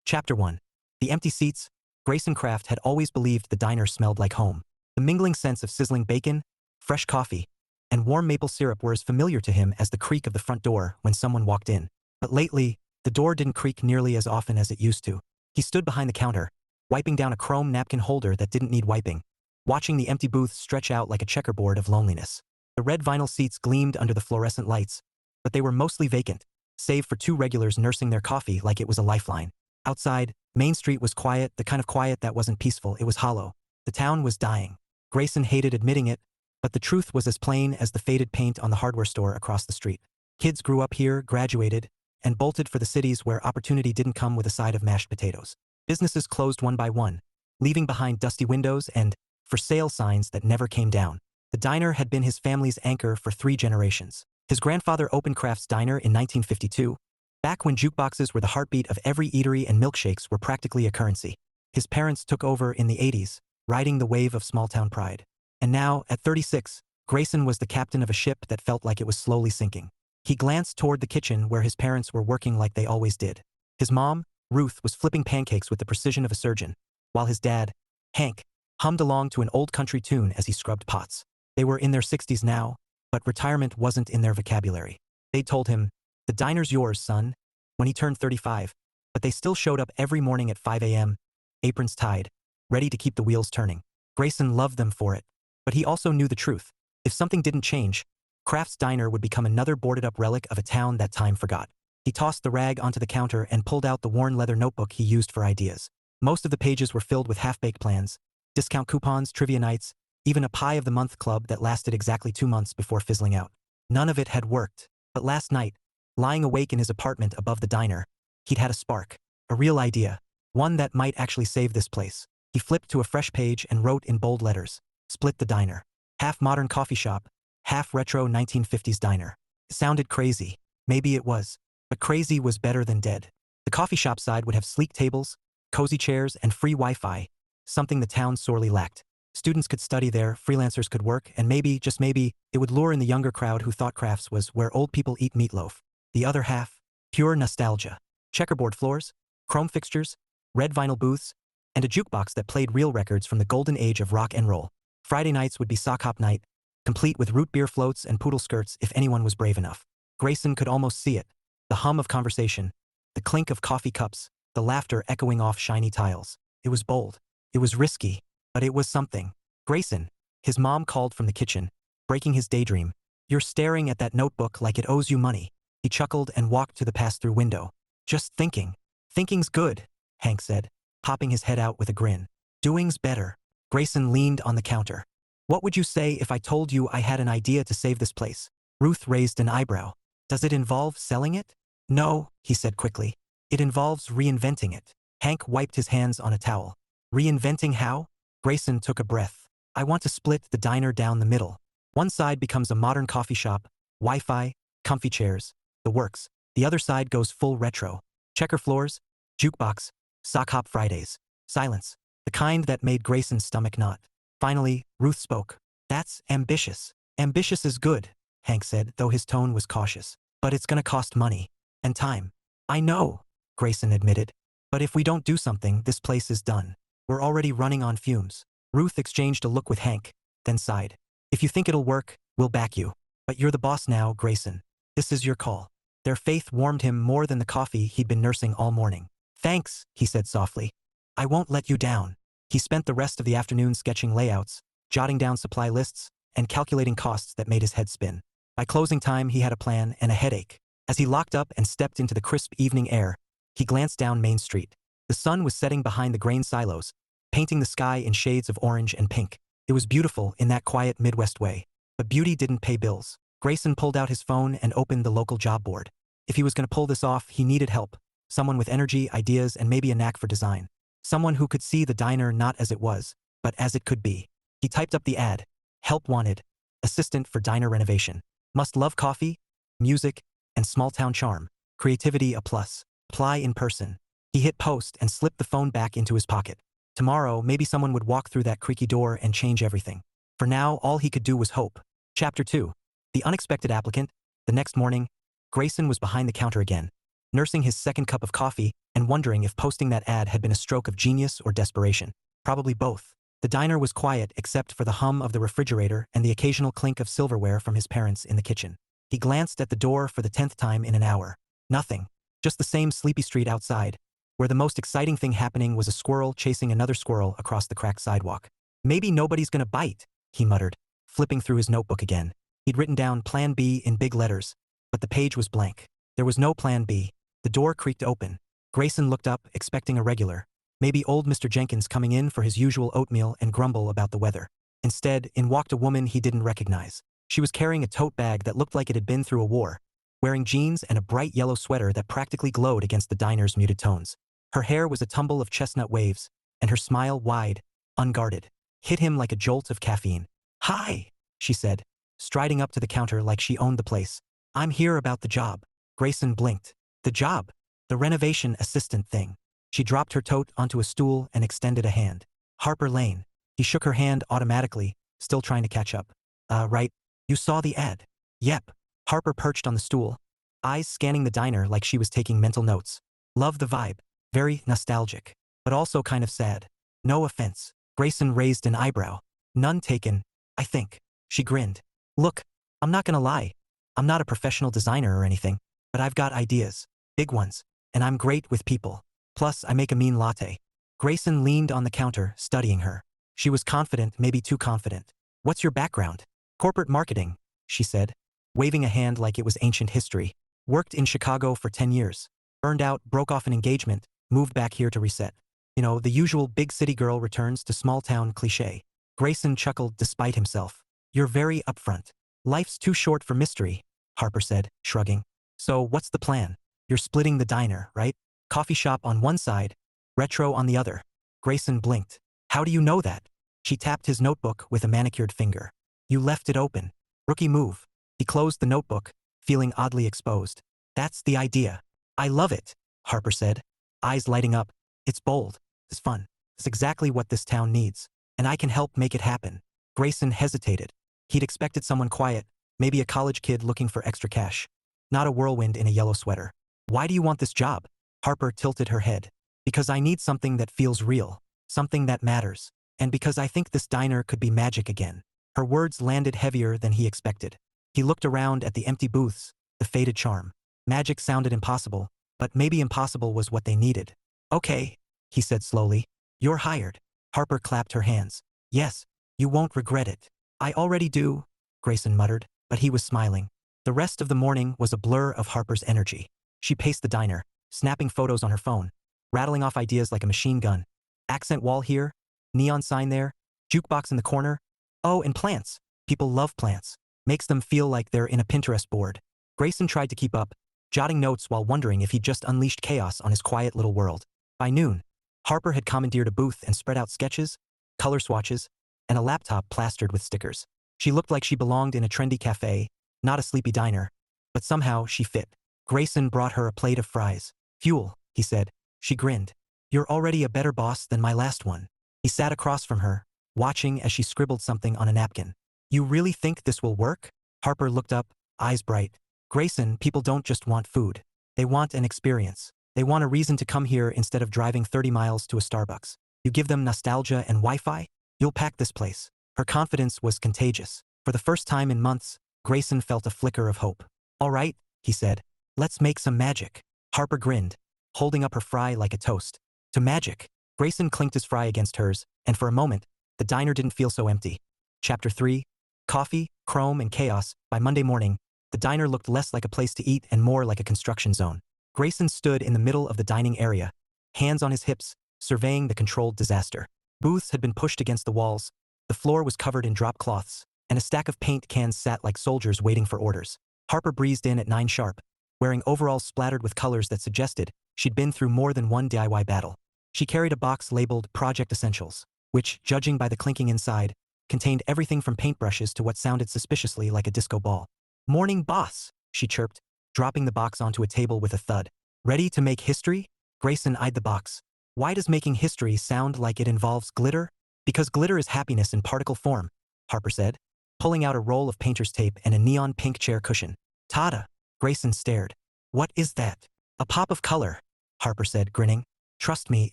Chapter 1. The empty seats. Grayson Kraft had always believed the diner smelled like home. The mingling scents of sizzling bacon, fresh coffee, and warm maple syrup were as familiar to him as the creak of the front door when someone walked in. But lately, the door didn't creak nearly as often as it used to. He stood behind the counter, wiping down a chrome napkin holder that didn't need wiping, watching the empty booth stretch out like a checkerboard of loneliness. The red vinyl seats gleamed under the fluorescent lights, but they were mostly vacant, save for two regulars nursing their coffee like it was a lifeline. Outside, Main Street was quiet, the kind of quiet that wasn't peaceful, it was hollow. The town was dying. Grayson hated admitting it, but the truth was as plain as the faded paint on the hardware store across the street. Kids grew up here, graduated, and bolted for the cities where opportunity didn't come with a side of mashed potatoes. Businesses closed one by one, leaving behind dusty windows and for sale signs that never came down. The diner had been his family's anchor for 3 generations. His grandfather opened Kraft's Diner in 1952, back when jukeboxes were the heartbeat of every eatery and milkshakes were practically a currency. His parents took over in the 80s, riding the wave of small-town pride. And now, at 36, Grayson was the captain of a ship that felt like it was slowly sinking. He glanced toward the kitchen where his parents were working like they always did. His mom, Ruth, was flipping pancakes with the precision of a surgeon, while his dad, Hank, hummed along to an old country tune as he scrubbed pots. They were in their 60s now, but retirement wasn't in their vocabulary. They told him, "The diner's yours, son," when he turned 35, but they still showed up every morning at 5 a.m., aprons tied, ready to keep the wheels turning. Grayson loved them for it, but he also knew the truth. If something didn't change, Kraft's Diner would become another boarded-up relic of a town that time forgot. He tossed the rag onto the counter and pulled out the worn leather notebook he used for ideas. Most of the pages were filled with half-baked plans, discount coupons, trivia nights, even a pie-of-the-month club that lasted exactly 2 months before fizzling out. None of it had worked, but last night, lying awake in his apartment above the diner, he'd had a spark, a real idea, one that might actually save this place. He flipped to a fresh page and wrote in bold letters, "Split the diner. Half modern coffee shop, half retro 1950s diner." It sounded crazy. Maybe it was. But crazy was better than dead. The coffee shop side would have sleek tables, cozy chairs, and free Wi-Fi, something the town sorely lacked. Students could study there, freelancers could work, and maybe, just maybe, it would lure in the younger crowd who thought Kraft's was where old people eat meatloaf. The other half, pure nostalgia. Checkerboard floors, chrome fixtures, red vinyl booths, and a jukebox that played real records from the golden age of rock and roll. Friday nights would be sock hop night, complete with root beer floats and poodle skirts if anyone was brave enough. Grayson could almost see it. The hum of conversation, the clink of coffee cups, the laughter echoing off shiny tiles. It was bold. It was risky, but it was something. "Grayson," his mom called from the kitchen, breaking his daydream. "You're staring at that notebook like it owes you money." He chuckled and walked to the pass-through window. "Just thinking." "Thinking's good," Hank said, popping his head out with a grin. "Doing's better." Grayson leaned on the counter. "What would you say if I told you I had an idea to save this place?" Ruth raised an eyebrow. "Does it involve selling it?" "No," he said quickly. "It involves reinventing it." Hank wiped his hands on a towel. "Reinventing how?" Grayson took a breath. "I want to split the diner down the middle. One side becomes a modern coffee shop, Wi-Fi, comfy chairs, the works. The other side goes full retro. Checker floors, jukebox, sock hop Fridays. Silence. The kind that made Grayson's stomach knot. Finally, Ruth spoke. "That's ambitious." "Ambitious is good," Hank said, though his tone was cautious. "But it's gonna cost money. And time." "I know," Grayson admitted. "But if we don't do something, this place is done. We're already running on fumes." Ruth exchanged a look with Hank, then sighed. "If you think it'll work, we'll back you. But you're the boss now, Grayson. This is your call." Their faith warmed him more than the coffee he'd been nursing all morning. "Thanks," he said softly. "I won't let you down." He spent the rest of the afternoon sketching layouts, jotting down supply lists, and calculating costs that made his head spin. By closing time, he had a plan and a headache. As he locked up and stepped into the crisp evening air, he glanced down Main Street. The sun was setting behind the grain silos, painting the sky in shades of orange and pink. It was beautiful in that quiet Midwest way. But beauty didn't pay bills. Grayson pulled out his phone and opened the local job board. If he was going to pull this off, he needed help. Someone with energy, ideas, and maybe a knack for design. Someone who could see the diner not as it was, but as it could be. He typed up the ad. Help wanted. Assistant for diner renovation. Must love coffee, music, and small-town charm. Creativity a plus. Apply in person. He hit post and slipped the phone back into his pocket. Tomorrow, maybe someone would walk through that creaky door and change everything. For now, all he could do was hope. Chapter 2. The unexpected applicant. The next morning, Grayson was behind the counter again. nursing his second cup of coffee and wondering if posting that ad had been a stroke of genius or desperation. Probably both. The diner was quiet except for the hum of the refrigerator and the occasional clink of silverware from his parents in the kitchen. He glanced at the door for the 10th time in an hour. Nothing. Just the same sleepy street outside, where the most exciting thing happening was a squirrel chasing another squirrel across the cracked sidewalk. Maybe nobody's gonna bite, he muttered, flipping through his notebook again. He'd written down Plan B in big letters, but the page was blank. There was no Plan B. The door creaked open. Grayson looked up, expecting a regular. Maybe old Mr. Jenkins coming in for his usual oatmeal and grumble about the weather. Instead, in walked a woman he didn't recognize. She was carrying a tote bag that looked like it had been through a war, wearing jeans and a bright yellow sweater that practically glowed against the diner's muted tones. Her hair was a tumble of chestnut waves, and her smile, wide, unguarded, hit him like a jolt of caffeine. "Hi," she said, striding up to the counter like she owned the place. "I'm here about the job." Grayson blinked. The job? The renovation assistant thing. She dropped her tote onto a stool and extended a hand. Harper Lane. He shook her hand automatically, still trying to catch up. Right. You saw the ad." "Yep." Harper perched on the stool, eyes scanning the diner like she was taking mental notes. "Love the vibe. Very nostalgic. But also kind of sad. No offense." Grayson raised an eyebrow. "None taken, I think." She grinned. "Look, I'm not gonna lie. I'm not a professional designer or anything, but I've got ideas. Big ones. And I'm great with people. Plus, I make a mean latte." Grayson leaned on the counter, studying her. She was confident, maybe too confident. "What's your background?" "Corporate marketing," she said, waving a hand like it was ancient history. "Worked in Chicago for 10 years. Burned out, broke off an engagement, moved back here to reset. You know, the usual big city girl returns to small town cliché." Grayson chuckled despite himself. "You're very upfront." "Life's too short for mystery," Harper said, shrugging. "So what's the plan? You're splitting the diner, right? Coffee shop on one side, retro on the other." Grayson blinked. "How do you know that?" She tapped his notebook with a manicured finger. "You left it open. Rookie move." He closed the notebook, feeling oddly exposed. "That's the idea." "I love it," Harper said, eyes lighting up. "It's bold. It's fun. It's exactly what this town needs. And I can help make it happen." Grayson hesitated. He'd expected someone quiet, maybe a college kid looking for extra cash. Not a whirlwind in a yellow sweater. "Why do you want this job?" Harper tilted her head. "Because I need something that feels real. Something that matters. And because I think this diner could be magic again." Her words landed heavier than he expected. He looked around at the empty booths, the faded charm. Magic sounded impossible, but maybe impossible was what they needed. "Okay," he said slowly. "You're hired." Harper clapped her hands. "Yes, you won't regret it." "I already do," Grayson muttered, but he was smiling. The rest of the morning was a blur of Harper's energy. She paced the diner, snapping photos on her phone, rattling off ideas like a machine gun. Accent wall here, neon sign there, jukebox in the corner. Oh, and plants. People love plants. Makes them feel like they're in a Pinterest board. Grayson tried to keep up, jotting notes while wondering if he'd just unleashed chaos on his quiet little world. By noon, Harper had commandeered a booth and spread out sketches, color swatches, and a laptop plastered with stickers. She looked like she belonged in a trendy cafe, not a sleepy diner, but somehow she fit. Grayson brought her a plate of fries. "Fuel," he said. She grinned. "You're already a better boss than my last one." He sat across from her, watching as she scribbled something on a napkin. "You really think this will work?" Harper looked up, eyes bright. "Grayson, people don't just want food. They want an experience. They want a reason to come here instead of driving 30 miles to a Starbucks. You give them nostalgia and Wi-Fi, you'll pack this place." Her confidence was contagious. For the first time in months, Grayson felt a flicker of hope. "All right," he said. "Let's make some magic." Harper grinned, holding up her fry like a toast. "To magic." Grayson clinked his fry against hers, and for a moment, the diner didn't feel so empty. Chapter 3. Coffee, chrome, and chaos. By Monday morning, the diner looked less like a place to eat and more like a construction zone. Grayson stood in the middle of the dining area, hands on his hips, surveying the controlled disaster. Booths had been pushed against the walls, the floor was covered in drop cloths, and a stack of paint cans sat like soldiers waiting for orders. Harper breezed in at 9 sharp, wearing overalls splattered with colors that suggested she'd been through more than one DIY battle. She carried a box labeled Project Essentials, which, judging by the clinking inside, contained everything from paintbrushes to what sounded suspiciously like a disco ball. "Morning, boss," she chirped, dropping the box onto a table with a thud. "Ready to make history?" Grayson eyed the box. "Why does making history sound like it involves glitter?" "Because glitter is happiness in particle form," Harper said, pulling out a roll of painter's tape and a neon pink chair cushion. "Tada!" Grayson stared. "What is that?" A pop of color, Harper said, grinning. Trust me,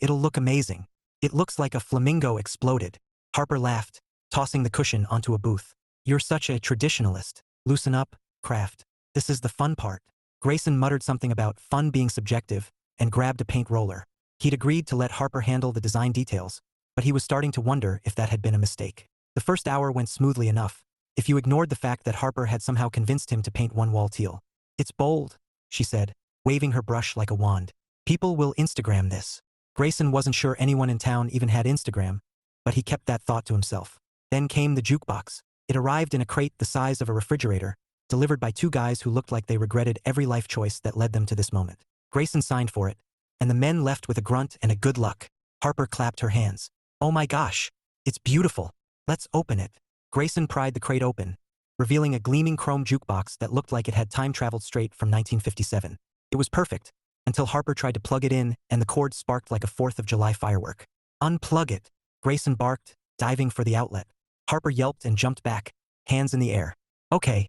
it'll look amazing. It looks like a flamingo exploded. Harper laughed, tossing the cushion onto a booth. You're such a traditionalist. Loosen up, Kraft. This is the fun part. Grayson muttered something about fun being subjective and grabbed a paint roller. He'd agreed to let Harper handle the design details, but he was starting to wonder if that had been a mistake. The first hour went smoothly enough, if you ignored the fact that Harper had somehow convinced him to paint one wall teal. It's bold, she said, waving her brush like a wand. People will Instagram this. Grayson wasn't sure anyone in town even had Instagram, but he kept that thought to himself. Then came the jukebox. It arrived in a crate the size of a refrigerator, delivered by two guys who looked like they regretted every life choice that led them to this moment. Grayson signed for it, and the men left with a grunt and a good luck. Harper clapped her hands. Oh my gosh, it's beautiful. Let's open it. Grayson pried the crate open, revealing a gleaming chrome jukebox that looked like it had time-traveled straight from 1957. It was perfect, until Harper tried to plug it in and the cord sparked like a 4th of July firework. Unplug it, Grayson barked, diving for the outlet. Harper yelped and jumped back, hands in the air. Okay,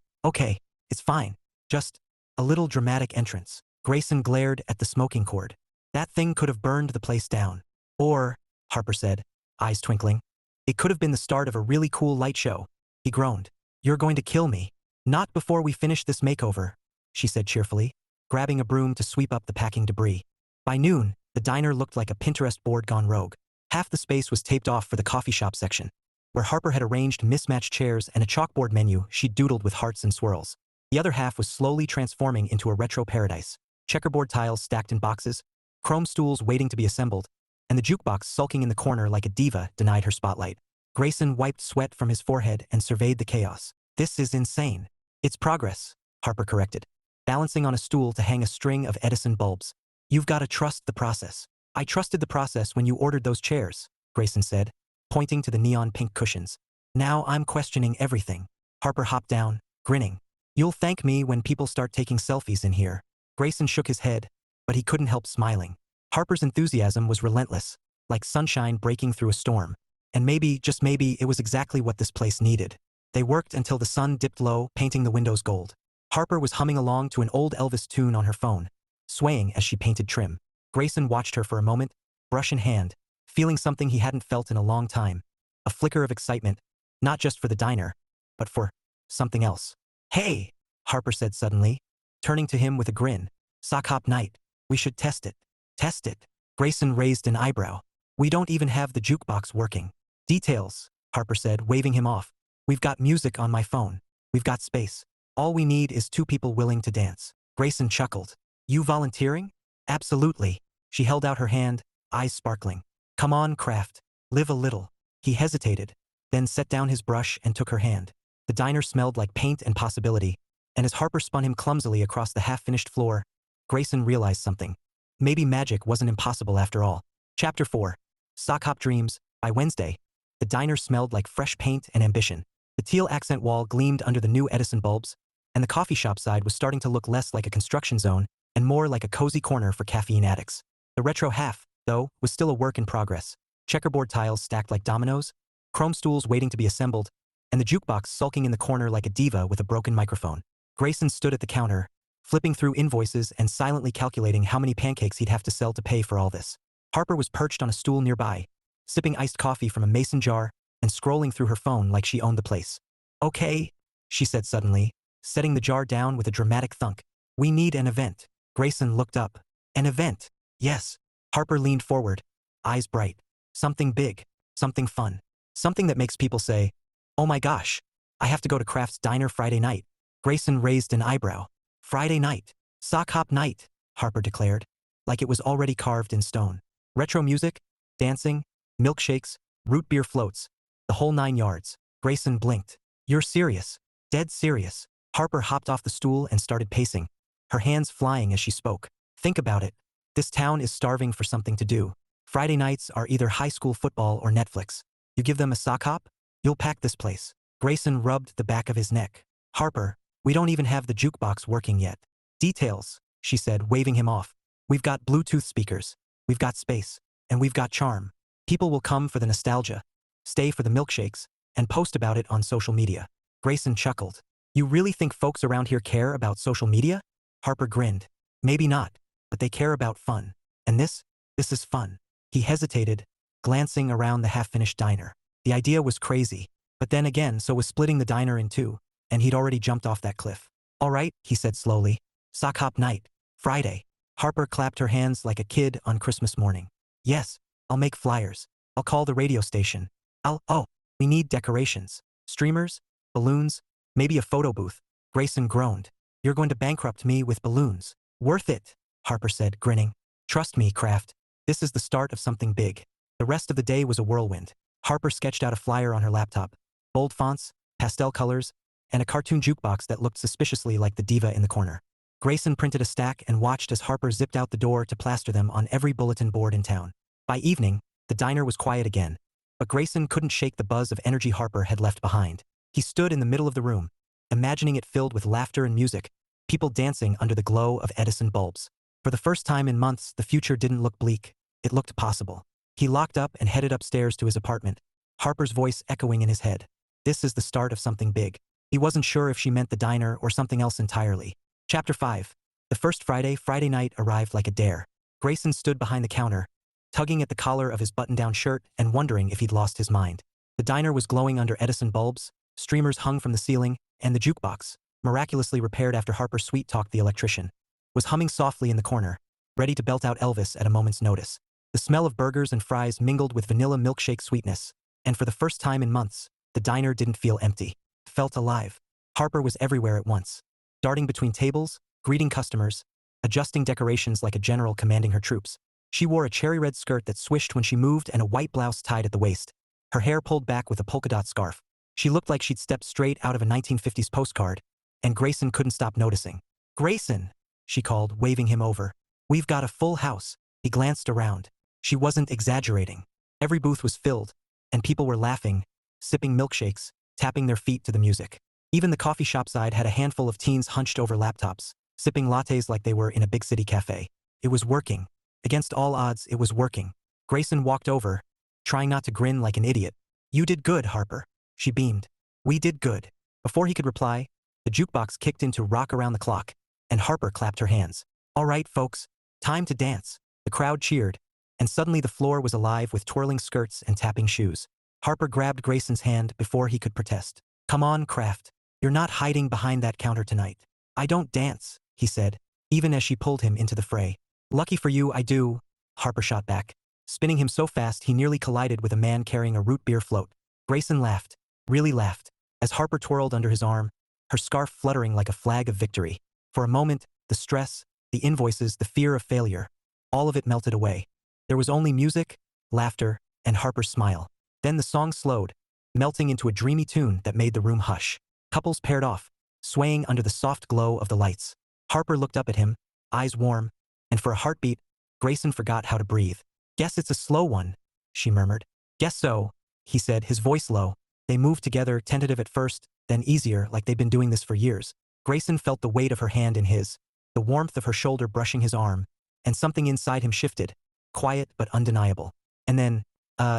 it's fine. Just a little dramatic entrance. Grayson glared at the smoking cord. That thing could have burned the place down. Or, Harper said, eyes twinkling, it could have been the start of a really cool light show. He groaned. You're going to kill me. Not before we finish this makeover, she said cheerfully, grabbing a broom to sweep up the packing debris. By noon, the diner looked like a Pinterest board gone rogue. Half the space was taped off for the coffee shop section, where Harper had arranged mismatched chairs and a chalkboard menu she'd doodled with hearts and swirls. The other half was slowly transforming into a retro paradise. Checkerboard tiles stacked in boxes, chrome stools waiting to be assembled, and the jukebox sulking in the corner like a diva denied her spotlight. Grayson wiped sweat from his forehead and surveyed the chaos. This is insane. It's progress, Harper corrected, balancing on a stool to hang a string of Edison bulbs. You've got to trust the process. I trusted the process when you ordered those chairs, Grayson said, pointing to the neon pink cushions. Now I'm questioning everything. Harper hopped down, grinning. You'll thank me when people start taking selfies in here. Grayson shook his head, but he couldn't help smiling. Harper's enthusiasm was relentless, like sunshine breaking through a storm. And maybe, just maybe, it was exactly what this place needed. They worked until the sun dipped low, painting the windows gold. Harper was humming along to an old Elvis tune on her phone, swaying as she painted trim. Grayson watched her for a moment, brush in hand, feeling something he hadn't felt in a long time. A flicker of excitement, not just for the diner, but for something else. Hey, Harper said suddenly, turning to him with a grin. Sock hop night. We should test it. Test it. Grayson raised an eyebrow. We don't even have the jukebox working. Details, Harper said, waving him off. We've got music on my phone. We've got space. All we need is two people willing to dance. Grayson chuckled. You volunteering? Absolutely. She held out her hand, eyes sparkling. Come on, Kraft. Live a little. He hesitated, then set down his brush and took her hand. The diner smelled like paint and possibility, and as Harper spun him clumsily across the half-finished floor, Grayson realized something. Maybe magic wasn't impossible after all. Chapter 4. Sock Hop Dreams. By Wednesday, the diner smelled like fresh paint and ambition. The teal accent wall gleamed under the new Edison bulbs, and the coffee shop side was starting to look less like a construction zone and more like a cozy corner for caffeine addicts. The retro half, though, was still a work in progress. Checkerboard tiles stacked like dominoes, chrome stools waiting to be assembled, and the jukebox sulking in the corner like a diva with a broken microphone. Grayson stood at the counter, flipping through invoices and silently calculating how many pancakes he'd have to sell to pay for all this. Harper was perched on a stool nearby, sipping iced coffee from a mason jar and scrolling through her phone like she owned the place. Okay, she said suddenly, setting the jar down with a dramatic thunk. We need an event. Grayson looked up. An event? Yes. Harper leaned forward, eyes bright. Something big, something fun, something that makes people say, oh my gosh, I have to go to Kraft's diner Friday night. Grayson raised an eyebrow. Friday night. Sock hop night, Harper declared, like it was already carved in stone. Retro music, dancing, milkshakes, root beer floats, the whole 9 yards. Grayson blinked. You're serious? Dead serious. Harper hopped off the stool and started pacing, her hands flying as she spoke. Think about it. This town is starving for something to do. Friday nights are either high school football or Netflix. You give them a sock hop, you'll pack this place. Grayson rubbed the back of his neck. Harper, we don't even have the jukebox working yet. Details, she said, waving him off. We've got Bluetooth speakers, we've got space, and we've got charm. People will come for the nostalgia, stay for the milkshakes, and post about it on social media. Grayson chuckled. You really think folks around here care about social media? Harper grinned. Maybe not, but they care about fun. And this is fun. He hesitated, glancing around the half-finished diner. The idea was crazy, but then again, so was splitting the diner in two, and he'd already jumped off that cliff. All right, he said slowly. Sock hop night. Friday. Harper clapped her hands like a kid on Christmas morning. Yes, I'll make flyers. I'll call the radio station. Oh, we need decorations. Streamers? Balloons? Maybe a photo booth. Grayson groaned. You're going to bankrupt me with balloons. Worth it, Harper said, grinning. Trust me, Kraft. This is the start of something big. The rest of the day was a whirlwind. Harper sketched out a flyer on her laptop. Bold fonts, pastel colors, and a cartoon jukebox that looked suspiciously like the diva in the corner. Grayson printed a stack and watched as Harper zipped out the door to plaster them on every bulletin board in town. By evening, the diner was quiet again, but Grayson couldn't shake the buzz of energy Harper had left behind. He stood in the middle of the room, imagining it filled with laughter and music, people dancing under the glow of Edison bulbs. For the first time in months, the future didn't look bleak. It looked possible. He locked up and headed upstairs to his apartment, Harper's voice echoing in his head. This is the start of something big. He wasn't sure if she meant the diner or something else entirely. Chapter 5. The first Friday night arrived like a dare. Grayson stood behind the counter, tugging at the collar of his button-down shirt and wondering if he'd lost his mind. The diner was glowing under Edison bulbs, streamers hung from the ceiling, and the jukebox, miraculously repaired after Harper sweet-talked the electrician, was humming softly in the corner, ready to belt out Elvis at a moment's notice. The smell of burgers and fries mingled with vanilla milkshake sweetness, and for the first time in months, the diner didn't feel empty. It felt alive. Harper was everywhere at once, darting between tables, greeting customers, adjusting decorations like a general commanding her troops. She wore a cherry-red skirt that swished when she moved and a white blouse tied at the waist, her hair pulled back with a polka-dot scarf. She looked like she'd stepped straight out of a 1950s postcard, and Grayson couldn't stop noticing. Grayson, she called, waving him over. We've got a full house. He glanced around. She wasn't exaggerating. Every booth was filled, and people were laughing, sipping milkshakes, tapping their feet to the music. Even the coffee shop side had a handful of teens hunched over laptops, sipping lattes like they were in a big city cafe. It was working. Against all odds, it was working. Grayson walked over, trying not to grin like an idiot. You did good, Harper. She beamed. We did good. Before he could reply, the jukebox kicked into Rock Around the Clock, and Harper clapped her hands. All right, folks, time to dance. The crowd cheered, and suddenly the floor was alive with twirling skirts and tapping shoes. Harper grabbed Grayson's hand before he could protest. Come on, Kraft. You're not hiding behind that counter tonight. I don't dance, he said, even as she pulled him into the fray. Lucky for you, I do, Harper shot back, spinning him so fast he nearly collided with a man carrying a root beer float. Grayson laughed, really laughed, as Harper twirled under his arm, her scarf fluttering like a flag of victory. For a moment, the stress, the invoices, the fear of failure, all of it melted away. There was only music, laughter, and Harper's smile. Then the song slowed, melting into a dreamy tune that made the room hush. Couples paired off, swaying under the soft glow of the lights. Harper looked up at him, eyes warm, and for a heartbeat, Grayson forgot how to breathe. Guess it's a slow one, she murmured. Guess so, he said, his voice low. They moved together, tentative at first, then easier, like they'd been doing this for years. Grayson felt the weight of her hand in his, the warmth of her shoulder brushing his arm, and something inside him shifted, quiet but undeniable. And then,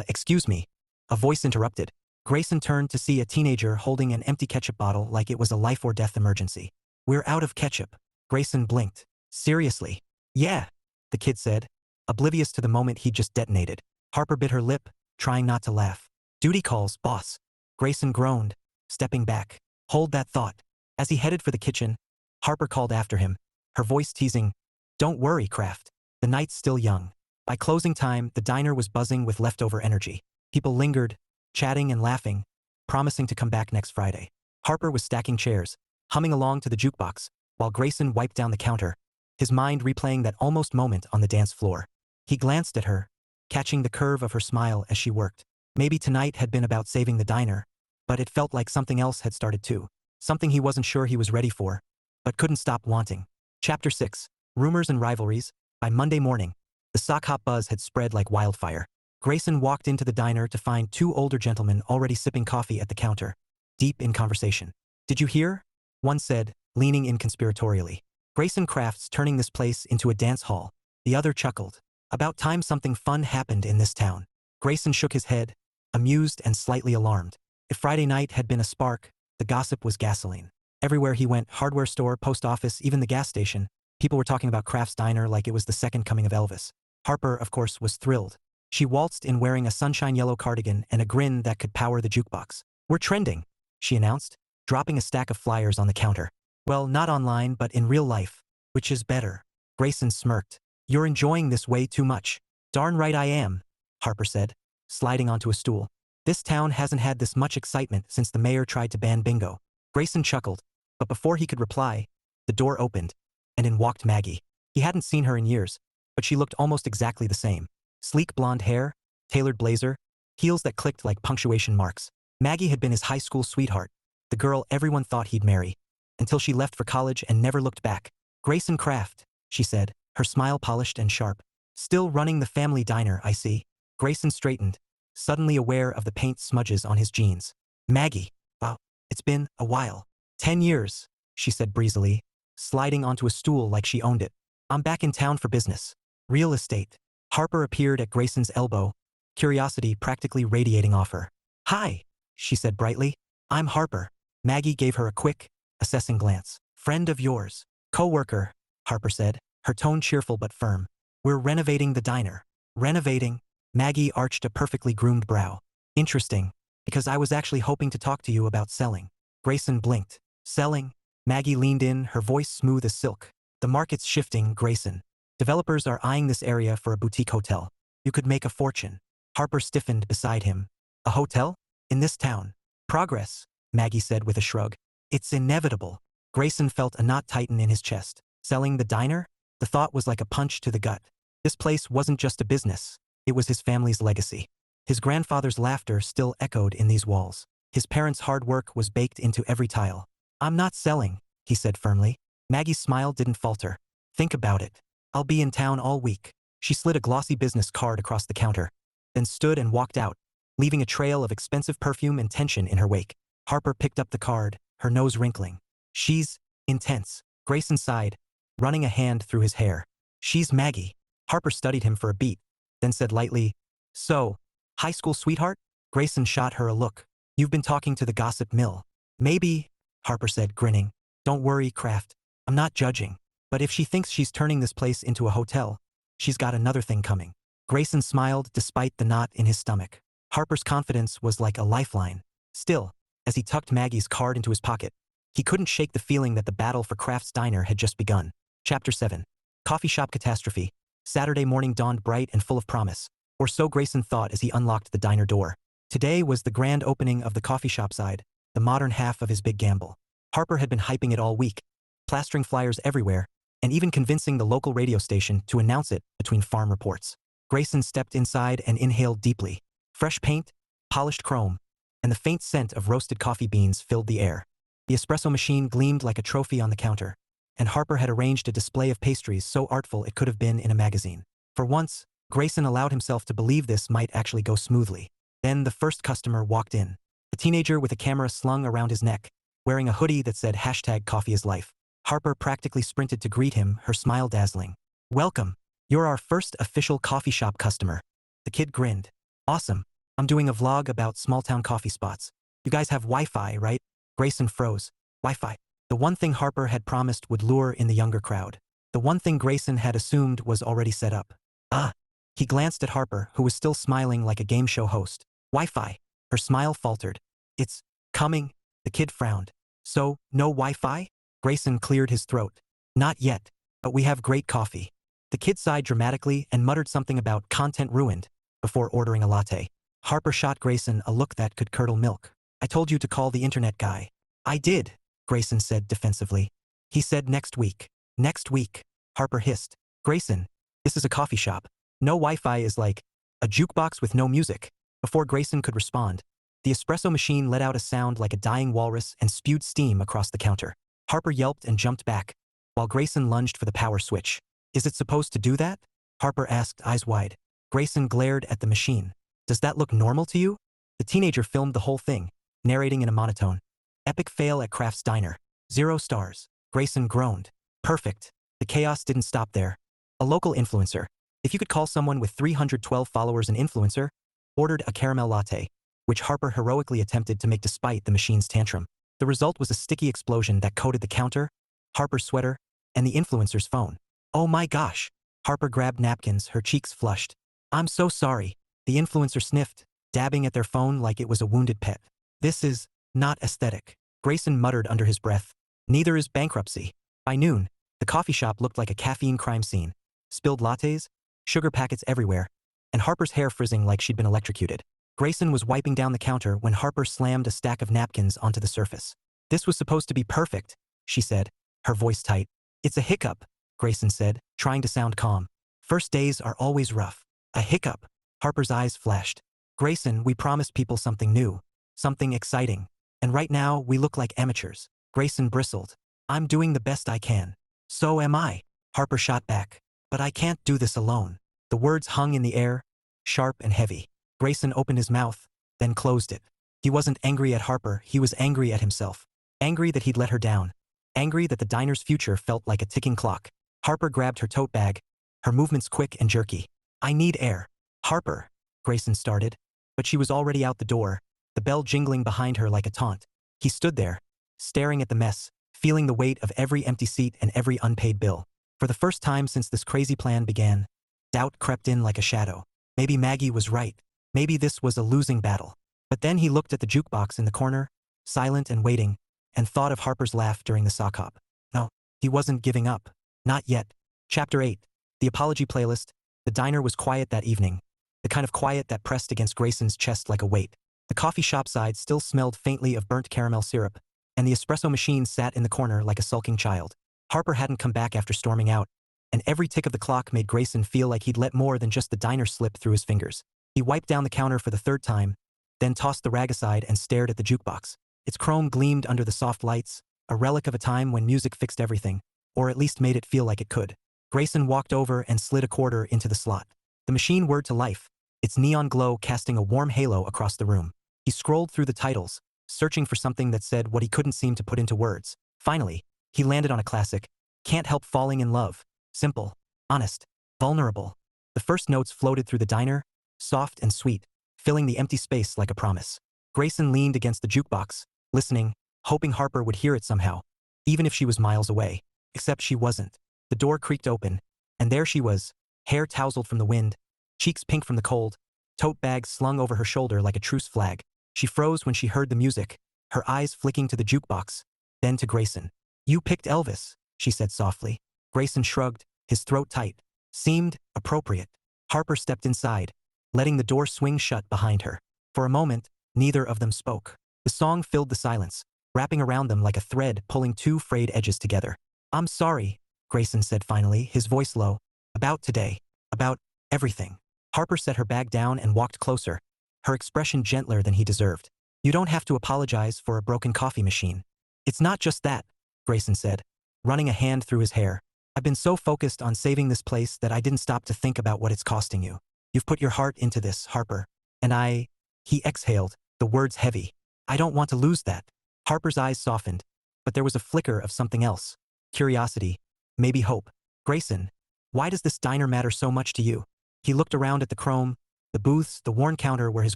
excuse me, a voice interrupted. Grayson turned to see a teenager holding an empty ketchup bottle like it was a life-or-death emergency. We're out of ketchup. Grayson blinked. Seriously? Yeah, the kid said, oblivious to the moment he'd just detonated. Harper bit her lip, trying not to laugh. Duty calls, boss. Grayson groaned, stepping back. Hold that thought. As he headed for the kitchen, Harper called after him, her voice teasing, Don't worry, Kraft. The night's still young. By closing time, the diner was buzzing with leftover energy. People lingered, chatting and laughing, promising to come back next Friday. Harper was stacking chairs, humming along to the jukebox, while Grayson wiped down the counter, his mind replaying that almost moment on the dance floor. He glanced at her, catching the curve of her smile as she worked. Maybe tonight had been about saving the diner, but it felt like something else had started too. Something he wasn't sure he was ready for, but couldn't stop wanting. Chapter 6. Rumors and Rivalries. By Monday morning, the sock hop buzz had spread like wildfire. Grayson walked into the diner to find two older gentlemen already sipping coffee at the counter, deep in conversation. Did you hear? One said, leaning in conspiratorially. Grayson Kraft's turning this place into a dance hall. The other chuckled. About time something fun happened in this town. Grayson shook his head, amused and slightly alarmed. If Friday night had been a spark, the gossip was gasoline. Everywhere he went, hardware store, post office, even the gas station, People were talking about Kraft's diner like it was the second coming of Elvis. Harper, of course, was thrilled. She waltzed in wearing a sunshine yellow cardigan and a grin that could power the jukebox. "We're trending," she announced, dropping a stack of flyers on the counter. "Well, not online, but in real life. Which is better?" Grayson smirked. "You're enjoying this way too much." "Darn right I am," Harper said, sliding onto a stool. "This town hasn't had this much excitement since the mayor tried to ban bingo." Grayson chuckled, but before he could reply, the door opened, and in walked Maggie. He hadn't seen her in years, but she looked almost exactly the same. Sleek blonde hair, tailored blazer, heels that clicked like punctuation marks. Maggie had been his high school sweetheart, the girl everyone thought he'd marry, until she left for college and never looked back. "Grayson Kraft," she said, her smile polished and sharp. "Still running the family diner, I see." Grayson straightened, suddenly aware of the paint smudges on his jeans. "Maggie, wow, it's been a while." 10 years, she said breezily, sliding onto a stool like she owned it. "I'm back in town for business. Real estate." Harper appeared at Grayson's elbow, curiosity practically radiating off her. "Hi," she said brightly. "I'm Harper." Maggie gave her a quick, assessing glance. "Friend of yours." "Co-worker," Harper said, her tone cheerful but firm. "We're renovating the diner." "Renovating?" Maggie arched a perfectly groomed brow. "Interesting, because I was actually hoping to talk to you about selling." Grayson blinked. "Selling?" Maggie leaned in, her voice smooth as silk. "The market's shifting, Grayson. Developers are eyeing this area for a boutique hotel. You could make a fortune." Harper stiffened beside him. "A hotel? In this town?" "Progress," Maggie said with a shrug. "It's inevitable." Grayson felt a knot tighten in his chest. Selling the diner? The thought was like a punch to the gut. This place wasn't just a business. It was his family's legacy. His grandfather's laughter still echoed in these walls. His parents' hard work was baked into every tile. "I'm not selling," he said firmly. Maggie's smile didn't falter. "Think about it. I'll be in town all week." She slid a glossy business card across the counter, then stood and walked out, leaving a trail of expensive perfume and tension in her wake. Harper picked up the card, her nose wrinkling. "She's intense." Grayson sighed, running a hand through his hair. "She's Maggie." Harper studied him for a beat, then said lightly, "So, high school sweetheart?" Grayson shot her a look. "You've been talking to the gossip mill." "Maybe," Harper said, grinning. "Don't worry, Kraft. I'm not judging. But if she thinks she's turning this place into a hotel, she's got another thing coming." Grayson smiled despite the knot in his stomach. Harper's confidence was like a lifeline. Still, as he tucked Maggie's card into his pocket, he couldn't shake the feeling that the battle for Kraft's diner had just begun. Chapter 7. Coffee Shop Catastrophe. Saturday morning dawned bright and full of promise, or so Grayson thought as he unlocked the diner door. Today was the grand opening of the coffee shop side, the modern half of his big gamble. Harper had been hyping it all week, plastering flyers everywhere, and even convincing the local radio station to announce it between farm reports. Grayson stepped inside and inhaled deeply. Fresh paint, polished chrome, and the faint scent of roasted coffee beans filled the air. The espresso machine gleamed like a trophy on the counter, and Harper had arranged a display of pastries so artful it could have been in a magazine. For once, Grayson allowed himself to believe this might actually go smoothly. Then the first customer walked in. A teenager with a camera slung around his neck, wearing a hoodie that said #CoffeeIsLife. Harper practically sprinted to greet him, her smile dazzling. "Welcome. You're our first official coffee shop customer." The kid grinned. "Awesome. I'm doing a vlog about small-town coffee spots. You guys have Wi-Fi, right?" Grayson froze. Wi-Fi. The one thing Harper had promised would lure in the younger crowd. The one thing Grayson had assumed was already set up. "Ah." He glanced at Harper, who was still smiling like a game show host. "Wi-Fi." Her smile faltered. "It's coming." The kid frowned. "So, no Wi-Fi?" Grayson cleared his throat. "Not yet, but we have great coffee." The kid sighed dramatically and muttered something about content ruined before ordering a latte. Harper shot Grayson a look that could curdle milk. "I told you to call the internet guy." "I did," Grayson said defensively. "He said next week." "Next week," Harper hissed. "Grayson, this is a coffee shop. No Wi-Fi is like a jukebox with no music." Before Grayson could respond, the espresso machine let out a sound like a dying walrus and spewed steam across the counter. Harper yelped and jumped back, while Grayson lunged for the power switch. "Is it supposed to do that?" Harper asked, eyes wide. Grayson glared at the machine. "Does that look normal to you?" The teenager filmed the whole thing, narrating in a monotone. "Epic fail at Kraft's diner. 0 stars. Grayson groaned. "Perfect." The chaos didn't stop there. A local influencer, if you could call someone with 312 followers an influencer, ordered a caramel latte, which Harper heroically attempted to make despite the machine's tantrum. The result was a sticky explosion that coated the counter, Harper's sweater, and the influencer's phone. Oh my gosh. Harper grabbed napkins, her cheeks flushed. I'm so sorry. The influencer sniffed, dabbing at their phone like it was a wounded pet. This is not aesthetic. Grayson muttered under his breath. Neither is bankruptcy. By noon, the coffee shop looked like a caffeine crime scene. Spilled lattes, sugar packets everywhere, and Harper's hair frizzing like she'd been electrocuted. Grayson was wiping down the counter when Harper slammed a stack of napkins onto the surface. This was supposed to be perfect, she said, her voice tight. It's a hiccup, Grayson said, trying to sound calm. First days are always rough. A hiccup. Harper's eyes flashed. Grayson, we promised people something new, something exciting. And right now, we look like amateurs. Grayson bristled. I'm doing the best I can. So am I. Harper shot back. But I can't do this alone. The words hung in the air, sharp and heavy. Grayson opened his mouth, then closed it. He wasn't angry at Harper, he was angry at himself. Angry that he'd let her down. Angry that the diner's future felt like a ticking clock. Harper grabbed her tote bag, her movements quick and jerky. I need air. Harper, Grayson started, but she was already out the door, the bell jingling behind her like a taunt. He stood there, staring at the mess, feeling the weight of every empty seat and every unpaid bill. For the first time since this crazy plan began, doubt crept in like a shadow. Maybe Maggie was right. Maybe this was a losing battle. But then he looked at the jukebox in the corner, silent and waiting, and thought of Harper's laugh during the sock hop. No, he wasn't giving up. Not yet. Chapter 8. The apology playlist. The diner was quiet that evening. The kind of quiet that pressed against Grayson's chest like a weight. The coffee shop side still smelled faintly of burnt caramel syrup, and the espresso machine sat in the corner like a sulking child. Harper hadn't come back after storming out, and every tick of the clock made Grayson feel like he'd let more than just the diner slip through his fingers. He wiped down the counter for the third time, then tossed the rag aside and stared at the jukebox. Its chrome gleamed under the soft lights, a relic of a time when music fixed everything, or at least made it feel like it could. Grayson walked over and slid a quarter into the slot. The machine whirred to life, its neon glow casting a warm halo across the room. He scrolled through the titles, searching for something that said what he couldn't seem to put into words. Finally, he landed on a classic, Can't Help Falling in Love. Simple, honest, vulnerable. The first notes floated through the diner, soft and sweet, filling the empty space like a promise. Grayson leaned against the jukebox, listening, hoping Harper would hear it somehow, even if she was miles away. Except she wasn't. The door creaked open, and there she was, hair tousled from the wind, cheeks pink from the cold, tote bag slung over her shoulder like a truce flag. She froze when she heard the music, her eyes flicking to the jukebox, then to Grayson. You picked Elvis, she said softly. Grayson shrugged, his throat tight. Seemed appropriate. Harper stepped inside, letting the door swing shut behind her. For a moment, neither of them spoke. The song filled the silence, wrapping around them like a thread pulling two frayed edges together. I'm sorry, Grayson said finally, his voice low. About today. About everything. Harper set her bag down and walked closer, her expression gentler than he deserved. You don't have to apologize for a broken coffee machine. It's not just that, Grayson said, running a hand through his hair. I've been so focused on saving this place that I didn't stop to think about what it's costing you. You've put your heart into this, Harper. And he exhaled, the words heavy. I don't want to lose that. Harper's eyes softened, but there was a flicker of something else. Curiosity, maybe hope. Grayson, why does this diner matter so much to you? He looked around at the chrome, the booths, the worn counter where his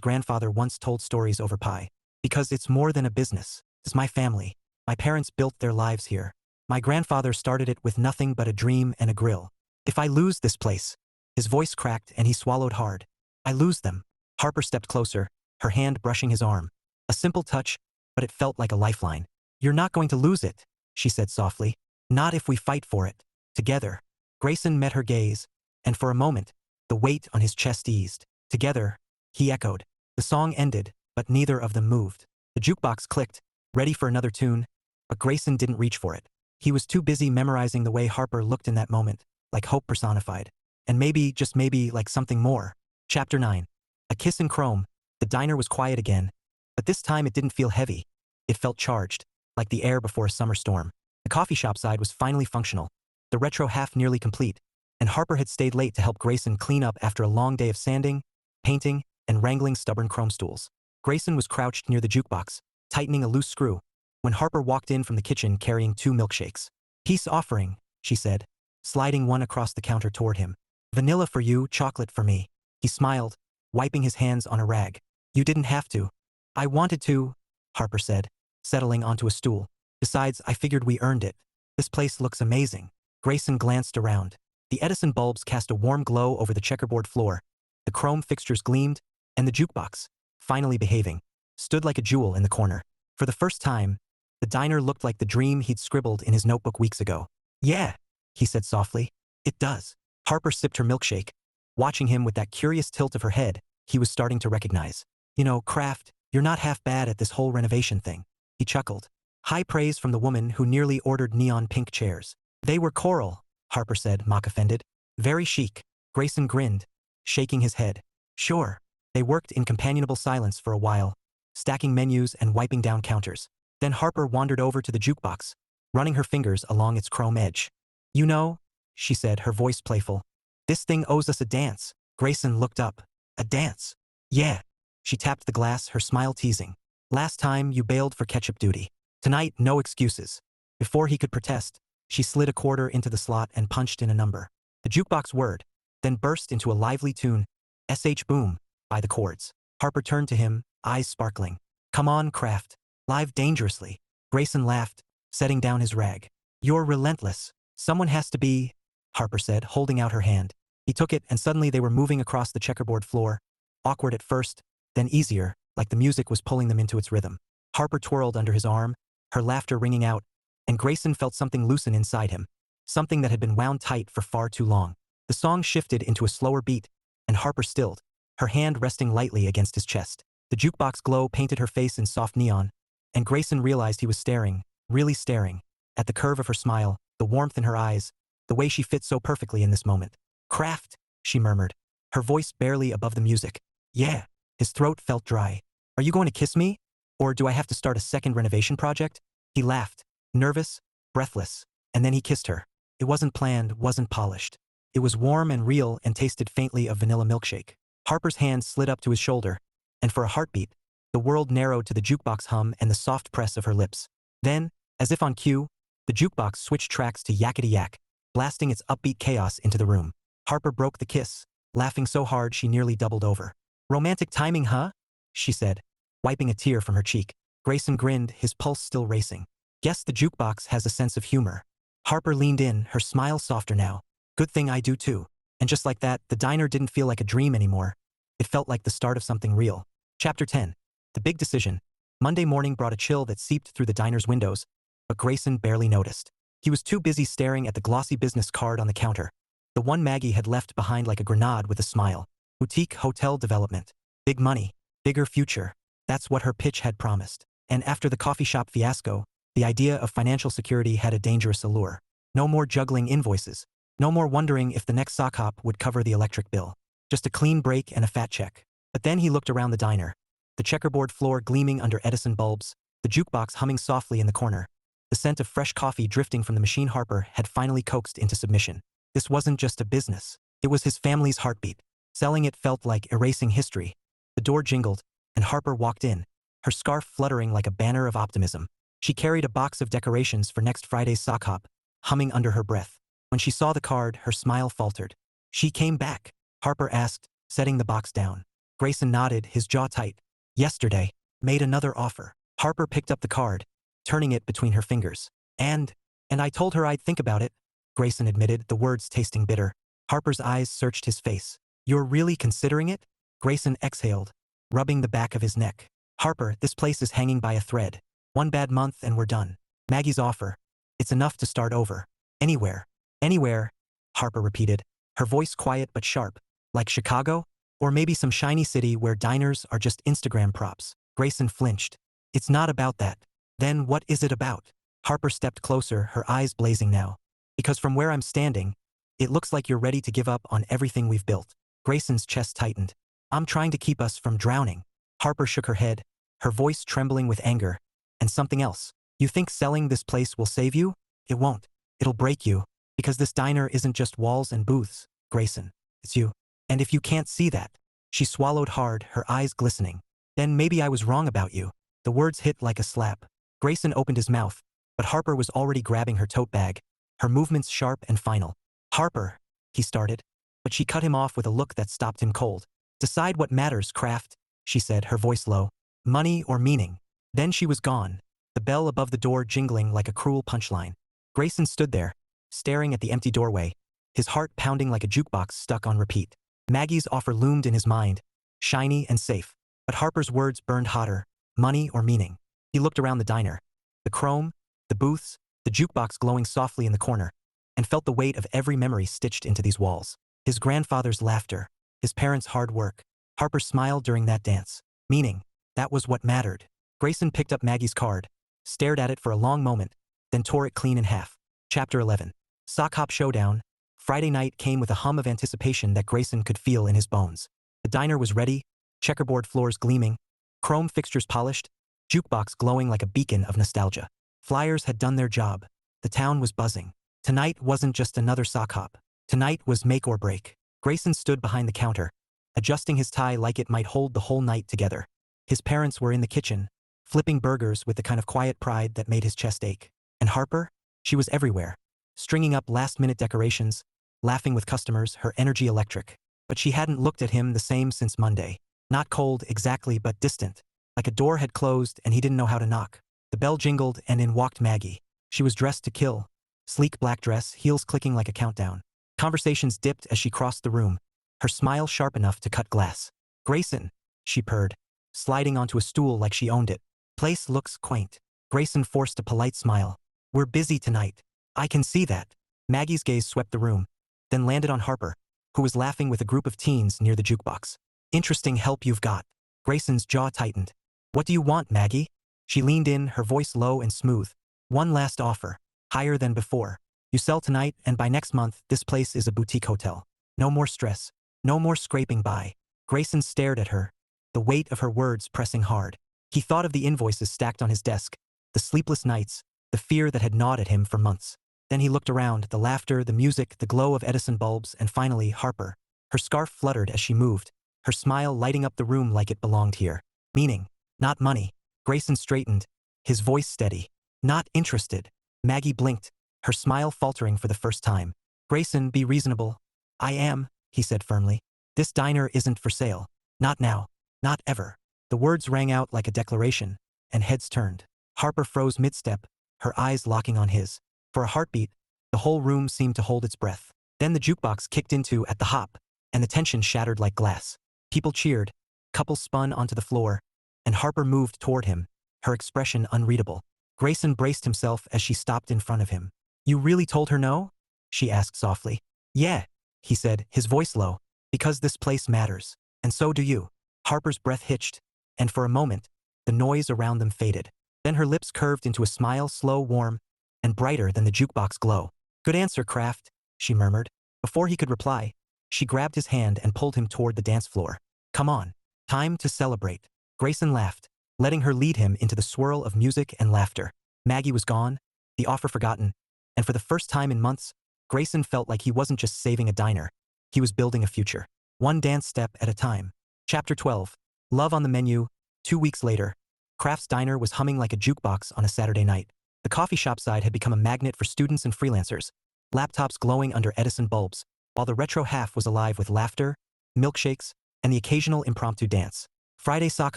grandfather once told stories over pie. Because it's more than a business. It's my family. My parents built their lives here. My grandfather started it with nothing but a dream and a grill. If I lose this place, his voice cracked and he swallowed hard. I lose them. Harper stepped closer, her hand brushing his arm. A simple touch, but it felt like a lifeline. You're not going to lose it, she said softly. Not if we fight for it. Together. Grayson met her gaze, and for a moment, the weight on his chest eased. Together, he echoed. The song ended, but neither of them moved. The jukebox clicked, ready for another tune, but Grayson didn't reach for it. He was too busy memorizing the way Harper looked in that moment, like hope personified. And maybe, just maybe, like something more. Chapter 9. A kiss in chrome. The diner was quiet again, but this time it didn't feel heavy. It felt charged, like the air before a summer storm. The coffee shop side was finally functional, the retro half nearly complete, and Harper had stayed late to help Grayson clean up after a long day of sanding, painting, and wrangling stubborn chrome stools. Grayson was crouched near the jukebox, tightening a loose screw, when Harper walked in from the kitchen carrying 2 milkshakes. Peace offering, she said, sliding one across the counter toward him. Vanilla for you, chocolate for me. He smiled, wiping his hands on a rag. You didn't have to. I wanted to, Harper said, settling onto a stool. Besides, I figured we earned it. This place looks amazing. Grayson glanced around. The Edison bulbs cast a warm glow over the checkerboard floor. The chrome fixtures gleamed, and the jukebox, finally behaving, stood like a jewel in the corner. For the first time, the diner looked like the dream he'd scribbled in his notebook weeks ago. "Yeah," he said softly. "It does." Harper sipped her milkshake. Watching him with that curious tilt of her head, he was starting to recognize. "You know, Kraft, you're not half bad at this whole renovation thing." He chuckled. High praise from the woman who nearly ordered neon pink chairs. "They were coral," Harper said, mock-offended. "Very chic." Grayson grinned, shaking his head. "Sure." They worked in companionable silence for a while, stacking menus and wiping down counters. Then Harper wandered over to the jukebox, running her fingers along its chrome edge. "You know," she said, her voice playful, "this thing owes us a dance." Grayson looked up. "A dance?" "Yeah." She tapped the glass, her smile teasing. "Last time you bailed for ketchup duty. Tonight, no excuses." Before he could protest, she slid a quarter into the slot and punched in a number. The jukebox whirred, then burst into a lively tune, "S.H. Boom," by the chords. Harper turned to him, eyes sparkling. "Come on, Kraft. Live dangerously." Grayson laughed, setting down his rag. "You're relentless. Someone has to be," Harper said, holding out her hand. He took it, and suddenly they were moving across the checkerboard floor, awkward at first, then easier, like the music was pulling them into its rhythm. Harper twirled under his arm, her laughter ringing out, and Grayson felt something loosen inside him, something that had been wound tight for far too long. The song shifted into a slower beat, and Harper stilled, her hand resting lightly against his chest. The jukebox glow painted her face in soft neon, and Grayson realized he was staring, really staring, at the curve of her smile, the warmth in her eyes, the way she fit so perfectly in this moment. "Kraft," she murmured, her voice barely above the music. "Yeah." His throat felt dry. "Are you going to kiss me? Or do I have to start a second renovation project?" He laughed, nervous, breathless, and then he kissed her. It wasn't planned, wasn't polished. It was warm and real and tasted faintly of vanilla milkshake. Harper's hand slid up to his shoulder, and for a heartbeat, the world narrowed to the jukebox hum and the soft press of her lips. Then, as if on cue, the jukebox switched tracks to Yakety Yak, blasting its upbeat chaos into the room. Harper broke the kiss, laughing so hard she nearly doubled over. "Romantic timing, huh?" she said, wiping a tear from her cheek. Grayson grinned, his pulse still racing. "Guess the jukebox has a sense of humor." Harper leaned in, her smile softer now. "Good thing I do too." And just like that, the diner didn't feel like a dream anymore. It felt like the start of something real. Chapter 10. The Big Decision. Monday morning brought a chill that seeped through the diner's windows, but Grayson barely noticed. He was too busy staring at the glossy business card on the counter, the one Maggie had left behind like a grenade with a smile. Boutique hotel development. Big money. Bigger future. That's what her pitch had promised. And after the coffee shop fiasco, the idea of financial security had a dangerous allure. No more juggling invoices. No more wondering if the next sock hop would cover the electric bill. Just a clean break and a fat check. But then he looked around the diner. The checkerboard floor gleaming under Edison bulbs, the jukebox humming softly in the corner. The scent of fresh coffee drifting from the machine Harper had finally coaxed into submission. This wasn't just a business. It was his family's heartbeat. Selling it felt like erasing history. The door jingled, and Harper walked in, her scarf fluttering like a banner of optimism. She carried a box of decorations for next Friday's sock hop, humming under her breath. When she saw the card, her smile faltered. "She came back?" Harper asked, setting the box down. Grayson nodded, his jaw tight. "Yesterday. Made another offer." Harper picked up the card, turning it between her fingers. And I told her I'd think about it," Grayson admitted, the words tasting bitter. Harper's eyes searched his face. "You're really considering it?" Grayson exhaled, rubbing the back of his neck. "Harper, this place is hanging by a thread. One bad month and we're done. Maggie's offer. It's enough to start over. Anywhere." "Anywhere," Harper repeated, her voice quiet but sharp. "Like Chicago? Or maybe some shiny city where diners are just Instagram props." Grayson flinched. "It's not about that." "Then what is it about?" Harper stepped closer, her eyes blazing now. "Because from where I'm standing, it looks like you're ready to give up on everything we've built." Grayson's chest tightened. "I'm trying to keep us from drowning." Harper shook her head, her voice trembling with anger. "And something else. You think selling this place will save you? It won't. It'll break you. Because this diner isn't just walls and booths, Grayson. It's you. And if you can't see that." She swallowed hard, her eyes glistening. "Then maybe I was wrong about you." The words hit like a slap. Grayson opened his mouth, but Harper was already grabbing her tote bag, her movements sharp and final. "Harper," he started, but she cut him off with a look that stopped him cold. "Decide what matters, Kraft," she said, her voice low. "Money or meaning?" Then she was gone, the bell above the door jingling like a cruel punchline. Grayson stood there, staring at the empty doorway, his heart pounding like a jukebox stuck on repeat. Maggie's offer loomed in his mind, shiny and safe. But Harper's words burned hotter, money or meaning. He looked around the diner, the chrome, the booths, the jukebox glowing softly in the corner, and felt the weight of every memory stitched into these walls. His grandfather's laughter, his parents' hard work. Harper smiled during that dance, meaning that was what mattered. Grayson picked up Maggie's card, stared at it for a long moment, then tore it clean in half. Chapter 11. Sock Hop Showdown. Friday night came with a hum of anticipation that Grayson could feel in his bones. The diner was ready, checkerboard floors gleaming, chrome fixtures polished, jukebox glowing like a beacon of nostalgia. Flyers had done their job. The town was buzzing. Tonight wasn't just another sock hop. Tonight was make or break. Grayson stood behind the counter, adjusting his tie like it might hold the whole night together. His parents were in the kitchen, flipping burgers with the kind of quiet pride that made his chest ache. And Harper? She was everywhere, stringing up last-minute decorations, laughing with customers, her energy electric. But she hadn't looked at him the same since Monday. Not cold exactly, but distant. Like a door had closed and he didn't know how to knock. The bell jingled and in walked Maggie. She was dressed to kill. Sleek black dress, heels clicking like a countdown. Conversations dipped as she crossed the room, her smile sharp enough to cut glass. Grayson, she purred, sliding onto a stool like she owned it. Place looks quaint. Grayson forced a polite smile. We're busy tonight. I can see that. Maggie's gaze swept the room, then landed on Harper, who was laughing with a group of teens near the jukebox. Interesting help you've got. Grayson's jaw tightened. What do you want, Maggie? She leaned in, her voice low and smooth. One last offer. Higher than before. You sell tonight, and by next month, this place is a boutique hotel. No more stress. No more scraping by. Grayson stared at her, the weight of her words pressing hard. He thought of the invoices stacked on his desk, the sleepless nights, the fear that had gnawed at him for months. Then he looked around, the laughter, the music, the glow of Edison bulbs, and finally, Harper. Her scarf fluttered as she moved, her smile lighting up the room like it belonged here. Meaning, not money. Grayson straightened, his voice steady. Not interested. Maggie blinked, her smile faltering for the first time. Grayson, be reasonable. I am, he said firmly. This diner isn't for sale. Not now. Not ever. The words rang out like a declaration, and heads turned. Harper froze mid-step, her eyes locking on his. For a heartbeat, the whole room seemed to hold its breath. Then the jukebox kicked into at the hop, and the tension shattered like glass. People cheered, couples spun onto the floor, and Harper moved toward him, her expression unreadable. Grayson braced himself as she stopped in front of him. You really told her no? She asked softly. Yeah, he said, his voice low. Because this place matters. And so do you. Harper's breath hitched, and for a moment, the noise around them faded. Then her lips curved into a smile, slow, warm, and brighter than the jukebox glow. Good answer, Kraft, she murmured. Before he could reply, she grabbed his hand and pulled him toward the dance floor. Come on. Time to celebrate. Grayson laughed, letting her lead him into the swirl of music and laughter. Maggie was gone, the offer forgotten, and for the first time in months, Grayson felt like he wasn't just saving a diner. He was building a future. One dance step at a time. Chapter 12. Love on the menu. 2 weeks later, Kraft's diner was humming like a jukebox on a Saturday night. The coffee shop side had become a magnet for students and freelancers, laptops glowing under Edison bulbs, while the retro half was alive with laughter, milkshakes, and the occasional impromptu dance. Friday sock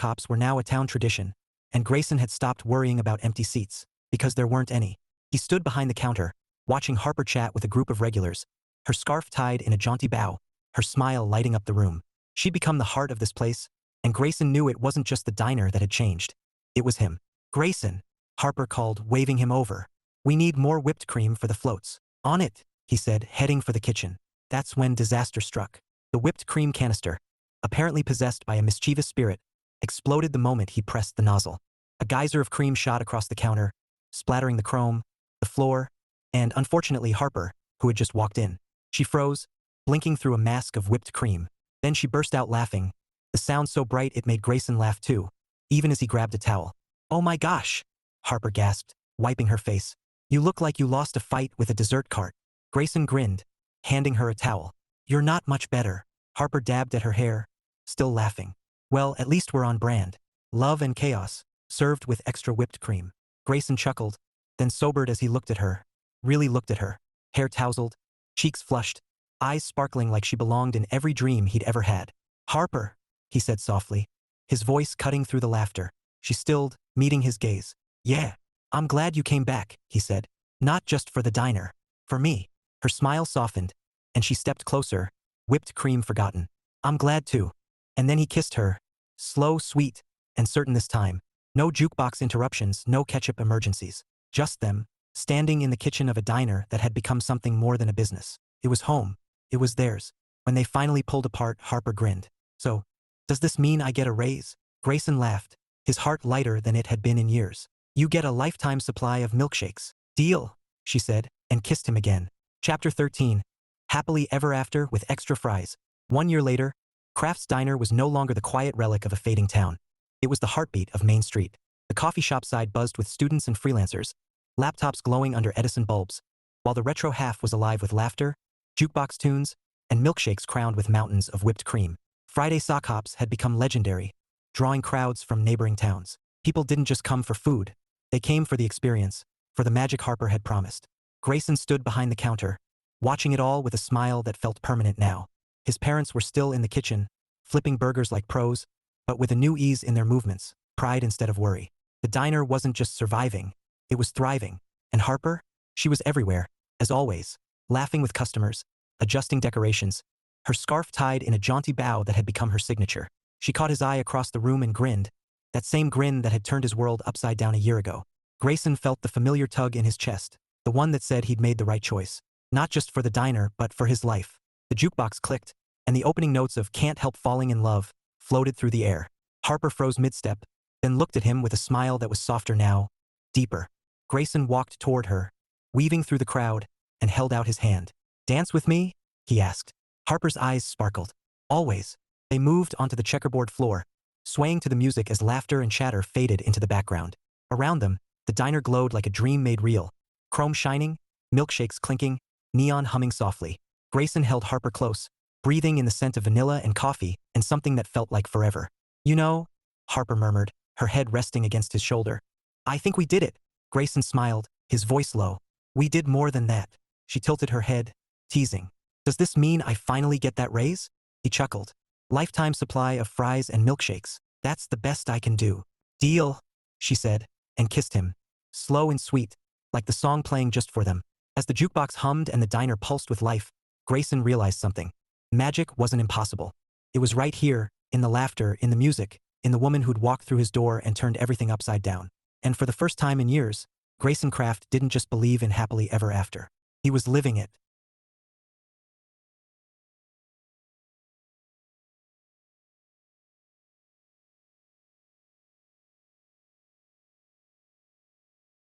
hops were now a town tradition, and Grayson had stopped worrying about empty seats, because there weren't any. He stood behind the counter, watching Harper chat with a group of regulars, her scarf tied in a jaunty bow, her smile lighting up the room. She'd become the heart of this place, and Grayson knew it wasn't just the diner that had changed. It was him. Grayson, Harper called, waving him over. We need more whipped cream for the floats. On it, he said, heading for the kitchen. That's when disaster struck. The whipped cream canister, apparently possessed by a mischievous spirit, exploded the moment he pressed the nozzle. A geyser of cream shot across the counter, splattering the chrome, the floor, and, unfortunately, Harper, who had just walked in. She froze, blinking through a mask of whipped cream. Then she burst out laughing, the sound so bright it made Grayson laugh too, even as he grabbed a towel. Oh my gosh, Harper gasped, wiping her face. You look like you lost a fight with a dessert cart. Grayson grinned, handing her a towel. You're not much better. Harper dabbed at her hair, still laughing. Well, at least we're on brand. Love and chaos, served with extra whipped cream. Grayson chuckled, then sobered as he looked at her. Really looked at her. Hair tousled, cheeks flushed, eyes sparkling like she belonged in every dream he'd ever had. Harper, he said softly, his voice cutting through the laughter. She stilled, meeting his gaze. Yeah, I'm glad you came back, he said. Not just for the diner. For me. Her smile softened, and she stepped closer, whipped cream forgotten. I'm glad too. And then he kissed her. Slow, sweet, and certain this time. No jukebox interruptions, no ketchup emergencies. Just them, standing in the kitchen of a diner that had become something more than a business. It was home. It was theirs. When they finally pulled apart, Harper grinned. So, does this mean I get a raise? Grayson laughed, his heart lighter than it had been in years. You get a lifetime supply of milkshakes. Deal, she said, and kissed him again. Chapter 13. Happily ever after with extra fries. 1 year later, Kraft's Diner was no longer the quiet relic of a fading town. It was the heartbeat of Main Street. The coffee shop side buzzed with students and freelancers, laptops glowing under Edison bulbs, while the retro half was alive with laughter, jukebox tunes, and milkshakes crowned with mountains of whipped cream. Friday sock hops had become legendary, drawing crowds from neighboring towns. People didn't just come for food. They came for the experience, for the magic Harper had promised. Grayson stood behind the counter, watching it all with a smile that felt permanent now. His parents were still in the kitchen, flipping burgers like pros, but with a new ease in their movements, pride instead of worry. The diner wasn't just surviving, it was thriving. And Harper? She was everywhere, as always, laughing with customers, adjusting decorations, her scarf tied in a jaunty bow that had become her signature. She caught his eye across the room and grinned, that same grin that had turned his world upside down a year ago. Grayson felt the familiar tug in his chest, the one that said he'd made the right choice, not just for the diner but for his life. The jukebox clicked, and the opening notes of Can't Help Falling in Love floated through the air. Harper froze mid-step, then looked at him with a smile that was softer now, deeper. Grayson walked toward her, weaving through the crowd, and held out his hand. Dance with me? He asked. Harper's eyes sparkled. Always. They moved onto the checkerboard floor, swaying to the music as laughter and chatter faded into the background. Around them, the diner glowed like a dream made real. Chrome shining, milkshakes clinking, neon humming softly. Grayson held Harper close, breathing in the scent of vanilla and coffee and something that felt like forever. You know, Harper murmured, her head resting against his shoulder. I think we did it. Grayson smiled, his voice low. We did more than that. She tilted her head, teasing. Does this mean I finally get that raise? He chuckled. Lifetime supply of fries and milkshakes. That's the best I can do. Deal, she said, and kissed him. Slow and sweet, like the song playing just for them. As the jukebox hummed and the diner pulsed with life, Grayson realized something. Magic wasn't impossible. It was right here, in the laughter, in the music, in the woman who'd walked through his door and turned everything upside down. And for the first time in years, Grayson Kraft didn't just believe in happily ever after. He was living it.